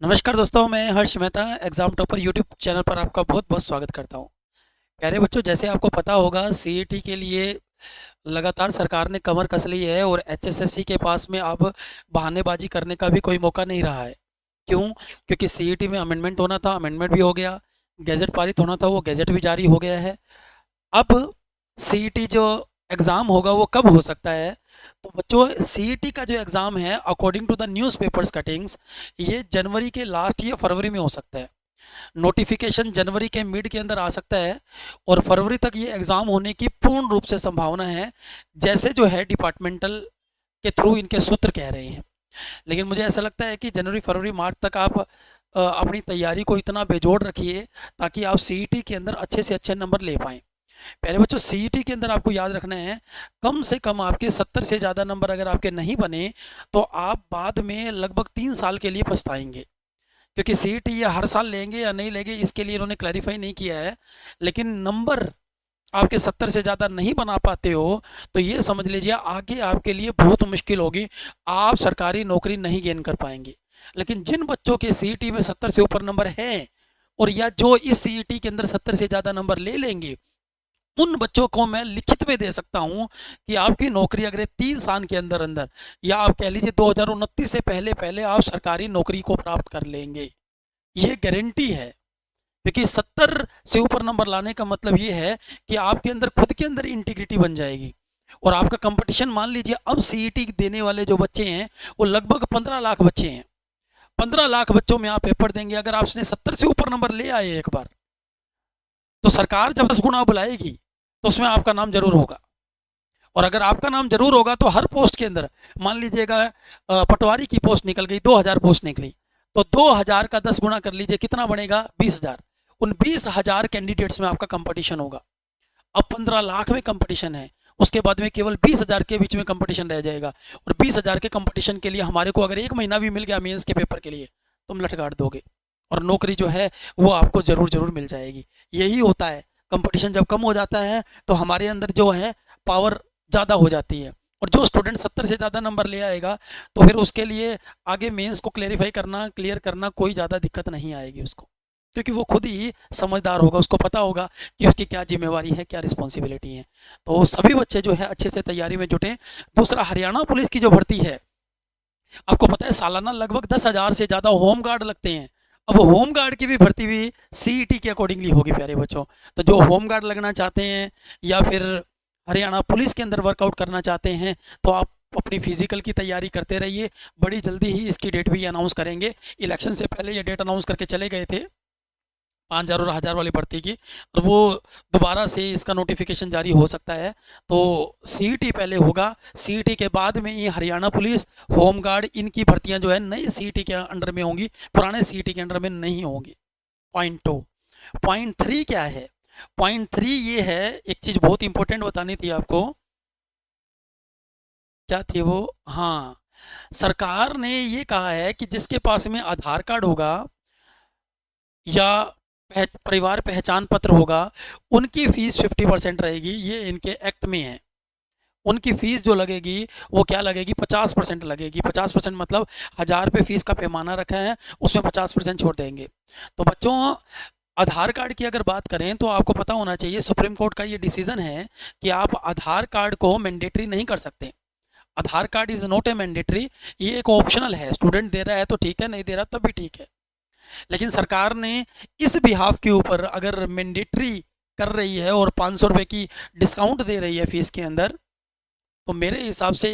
नमस्कार दोस्तों, मैं Harsh Mehta exam topper YouTube channel पर आपका बहुत बहुत स्वागत करता हूं। प्यारे बच्चों, जैसे आपको पता होगा सीईटी के लिए लगातार सरकार ने कमर कस ली है और एचएसएससी के पास में अब बहानेबाजी करने का भी कोई मौका नहीं रहा है। क्यों? क्योंकि सीईटी में अमेंडमेंट होना था, अमेंडमेंट भी हो गया। गैजेट पारित होना था, वो गैजेट भी जारी हो गया है। अब सीईटी जो एग्ज़ाम होगा वो कब हो सकता है? तो बच्चों, सीईटी का जो एग्ज़ाम है according to the newspapers cuttings, ये जनवरी के लास्ट या फरवरी में हो सकता है। नोटिफिकेशन जनवरी के मिड के अंदर आ सकता है और फरवरी तक ये एग्ज़ाम होने की पूर्ण रूप से संभावना है, जैसे जो है डिपार्टमेंटल के थ्रू इनके सूत्र कह रहे हैं। लेकिन मुझे ऐसा लगता है कि जनवरी फरवरी मार्च तक आप अपनी तैयारी को इतना बेजोड़ रखिए ताकि आप सीईटी के अंदर अच्छे से अच्छे नंबर ले पाएँ। पहले बच्चों, सीईटी के अंदर आपको याद रखना है, कम से कम आपके 70 से ज़्यादा नंबर अगर आपके नहीं बने तो आप बाद में लगभग 3 साल के लिए पछताएंगे। क्योंकि सीईटी ये हर साल लेंगे या नहीं लेंगे इसके लिए इन्होंने क्लैरिफाई नहीं किया है। लेकिन नंबर आपके 70 से ज़्यादा नहीं बना पाते हो तो ये समझ लीजिए आगे आपके लिए बहुत मुश्किल होगी, आप सरकारी नौकरी नहीं गेन कर पाएंगे। लेकिन जिन बच्चों के सीईटी में 70 से ऊपर नंबर हैं और या जो इस सीईटी के अंदर 70 से ज़्यादा नंबर ले लेंगे, उन बच्चों को मैं लिखित में दे सकता हूं कि आपकी नौकरी अगले 3 साल के अंदर अंदर या आप कह लीजिए 2029 से पहले पहले आप सरकारी नौकरी को प्राप्त कर लेंगे। ये गारंटी है। क्योंकि 70 से ऊपर नंबर लाने का मतलब ये है कि आपके अंदर खुद के अंदर इंटीग्रिटी बन जाएगी और आपका कंपटीशन, मान लीजिए अब सीईटी देने वाले जो बच्चे हैं वो लगभग 15 लाख बच्चे हैं। 15 लाख बच्चों में आप पेपर देंगे, अगर आपने 70 से ऊपर नंबर ले आए एक बार तो सरकार जब 10 गुना बुलाएगी तो उसमें आपका नाम जरूर होगा। और अगर आपका नाम जरूर होगा तो हर पोस्ट के अंदर, मान लीजिएगा पटवारी की पोस्ट निकल गई, 2000 पोस्ट निकली, तो 2000 का 10 गुना कर लीजिए, कितना बनेगा? 20,000। उन 20,000 कैंडिडेट्स में आपका कंपटीशन होगा। अब 15 लाख में कंपटीशन है, उसके बाद में केवल 20,000 के बीच में कंपटीशन रह जाएगा। और 20,000 के कंपटीशन के लिए हमारे को अगर 1 महीना भी मिल गया मेंस के पेपर के लिए, तुम लटकाट दोगे और नौकरी जो है वो आपको जरूर जरूर मिल जाएगी। यही होता है, कंपटीशन जब कम हो जाता है तो हमारे अंदर जो है पावर ज़्यादा हो जाती है। और जो स्टूडेंट 70 से ज़्यादा नंबर ले आएगा तो फिर उसके लिए आगे मेंस को क्लेरिफाई करना, क्लियर करना कोई ज़्यादा दिक्कत नहीं आएगी उसको, क्योंकि वो खुद ही समझदार होगा, उसको पता होगा कि उसकी क्या जिम्मेवारी है, क्या रिस्पॉन्सिबिलिटी है। तो सभी बच्चे जो है अच्छे से तैयारी में जुटें। दूसरा, हरियाणा पुलिस की जो भर्ती है, आपको पता है सालाना लगभग 10,000 से ज़्यादा होम गार्ड लगते हैं। अब होम गार्ड की भी भर्ती भी सीईटी के अकॉर्डिंगली होगी प्यारे बच्चों। तो जो होम गार्ड लगना चाहते हैं या फिर हरियाणा पुलिस के अंदर वर्कआउट करना चाहते हैं तो आप अपनी फिजिकल की तैयारी करते रहिए। बड़ी जल्दी ही इसकी डेट भी अनाउंस करेंगे। इलेक्शन से पहले ये डेट अनाउंस करके चले गए थे 5,000 और 1,000 वाली भर्ती की, और वो दोबारा से इसका नोटिफिकेशन जारी हो सकता है। तो सीईटी पहले होगा, सीईटी के बाद में ये हरियाणा पुलिस, होम गार्ड, इनकी भर्तियां जो है नए सीईटी के अंडर में होंगी, पुराने सीईटी के अंडर में नहीं होंगी। Point two. पॉइंट थ्री क्या है? पॉइंट थ्री ये है, एक चीज़ बहुत इंपॉर्टेंट बतानी थी आपको। क्या थी वो? हाँ, सरकार ने ये कहा है कि जिसके पास में आधार कार्ड होगा या परिवार पहचान पत्र होगा, उनकी फीस 50% रहेगी। ये इनके एक्ट में है। उनकी फीस जो लगेगी वो क्या लगेगी? 50% लगेगी। 50% मतलब 1,000 रुपये फीस का पैमाना रखा है, उसमें 50% छोड़ देंगे। तो बच्चों, आधार कार्ड की अगर बात करें तो आपको पता होना चाहिए सुप्रीम कोर्ट का ये डिसीजन है कि आप आधार कार्ड को मैंडेटरी नहीं कर सकते। Aadhaar card is not a mandatory, ये एक ऑप्शनल है। स्टूडेंट दे रहा है तो ठीक है, नहीं दे रहा तब भी ठीक है। लेकिन सरकार ने इस बिहाफ के ऊपर अगर मैंडेटरी कर रही है और 500 रुपये की डिस्काउंट दे रही है फीस के अंदर, तो मेरे हिसाब से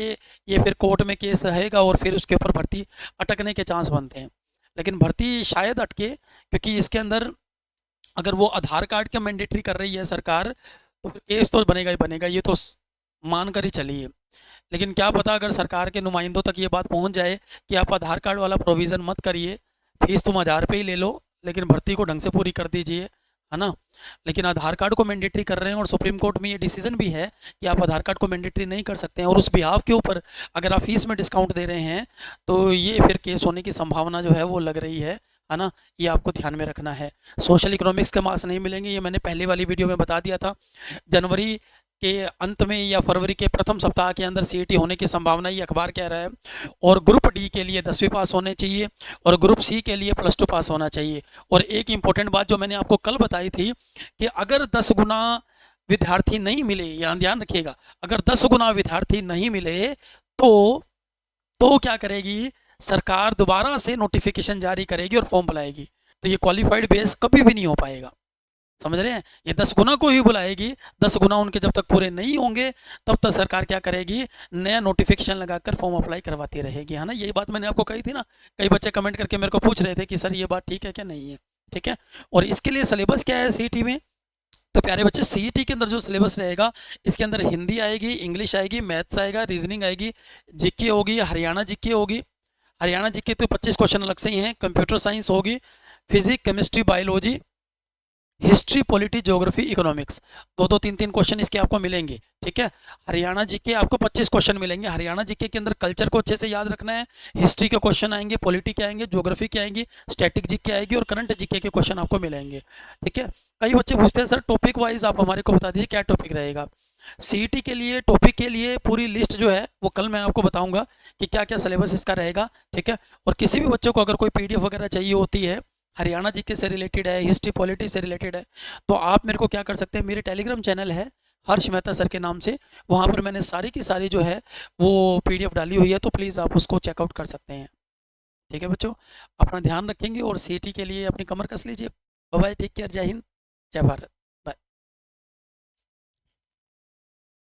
ये फिर कोर्ट में केस रहेगा और फिर उसके ऊपर भर्ती अटकने के चांस बनते हैं। लेकिन भर्ती शायद अटके, क्योंकि इसके अंदर अगर वो आधार कार्ड का मैंडेटरी कर रही है सरकार तो फिर केस तो बनेगा ही बनेगा, ये तो मान कर ही चलिए। लेकिन क्या पता अगर सरकार के नुमाइंदों तक ये बात पहुंच जाए कि आप आधार कार्ड वाला प्रोविज़न मत करिए, फीस तुम 1,000 रुपये ही ले लो लेकिन भर्ती को ढंग से पूरी कर दीजिए, है ना। लेकिन आधार कार्ड को मैंडेटरी कर रहे हैं और सुप्रीम कोर्ट में ये डिसीजन भी है कि आप आधार कार्ड को मैंडेटरी नहीं कर सकते हैं, और उस बिहाफ के ऊपर अगर आप फीस में डिस्काउंट दे रहे हैं तो ये फिर केस होने की संभावना जो है वो लग रही है ना। ये आपको ध्यान में रखना है। सोशल इकोनॉमिक्स के मार्क्स नहीं मिलेंगे, ये मैंने पहले वाली वीडियो में बता दिया था। जनवरी के अंत में या फरवरी के प्रथम सप्ताह के अंदर सीईटी होने की संभावना ये अखबार कह रहा है। और ग्रुप डी के लिए 10वीं पास होने चाहिए और ग्रुप सी के लिए +2 पास होना चाहिए। और एक इम्पोर्टेंट बात जो मैंने आपको कल बताई थी कि अगर 10 गुना विद्यार्थी नहीं मिले, यहाँ ध्यान रखिएगा, अगर 10 गुना विद्यार्थी नहीं मिले तो क्या करेगी सरकार, दोबारा से नोटिफिकेशन जारी करेगी और फॉर्म बुलाएगी। तो ये क्वालिफाइड बेस कभी भी नहीं हो पाएगा, समझ रहे हैं। ये 10 गुना को ही बुलाएगी, 10 गुना उनके जब तक पूरे नहीं होंगे तब तक सरकार क्या करेगी, नया नोटिफिकेशन लगाकर फॉर्म अप्लाई करवाती रहेगी, है ना। यही बात मैंने आपको कही थी ना। कई बच्चे कमेंट करके मेरे को पूछ रहे थे कि सर ये बात ठीक है क्या, नहीं है, ठीक है। और इसके लिए सिलेबस क्या है सीईटी में, तो प्यारे बच्चे सीईटी के अंदर जो सिलेबस रहेगा, इसके अंदर हिंदी आएगी, इंग्लिश आएगी, मैथ्स आएगा, रीजनिंग आएगी, जीके होगी, हरियाणा जीके होगी। हरियाणा जीके तो 25 क्वेश्चन अलग से ही हैं। कंप्यूटर साइंस होगी, physics, chemistry, biology, history, polity, geography, economics, 2-2, 3-3 question इसके आपको मिलेंगे, ठीक है। हरियाणा जीके आपको 25 क्वेश्चन मिलेंगे। हरियाणा जीके के अंदर कल्चर को अच्छे से याद रखना है, हिस्ट्री के क्वेश्चन आएंगे, पॉलिटी के आएंगे, ज्योग्राफी के आएंगी, स्टैटिक जीके आएगी और करंट जीके के क्वेश्चन आपको मिलेंगे, ठीक है। कई बच्चे पूछते हैं सर टॉपिक वाइज आप हमारे को बता दीजिए क्या टॉपिक रहेगा। सीईटी के लिए टॉपिक के लिए पूरी लिस्ट जो है वो कल मैं आपको बताऊंगा कि क्या क्या सिलेबस इसका रहेगा, ठीक है। और किसी भी बच्चों को अगर कोई पीडीएफ वगैरह चाहिए होती है, हरियाणा जीके से रिलेटेड है, हिस्ट्री पॉलिटी से रिलेटेड है, तो आप मेरे को क्या कर सकते हैं, मेरे टेलीग्राम चैनल है हर्ष मेहता सर के नाम से, वहाँ पर मैंने सारी की सारी जो है वो पीडीएफ डाली हुई है, तो प्लीज़ आप उसको चेकआउट कर सकते हैं, ठीक है बच्चों। अपना ध्यान रखेंगे और सीईटी के लिए अपनी कमर कस लीजिए। बाय बाय, टेक केयर, जय हिंद, जय भारत।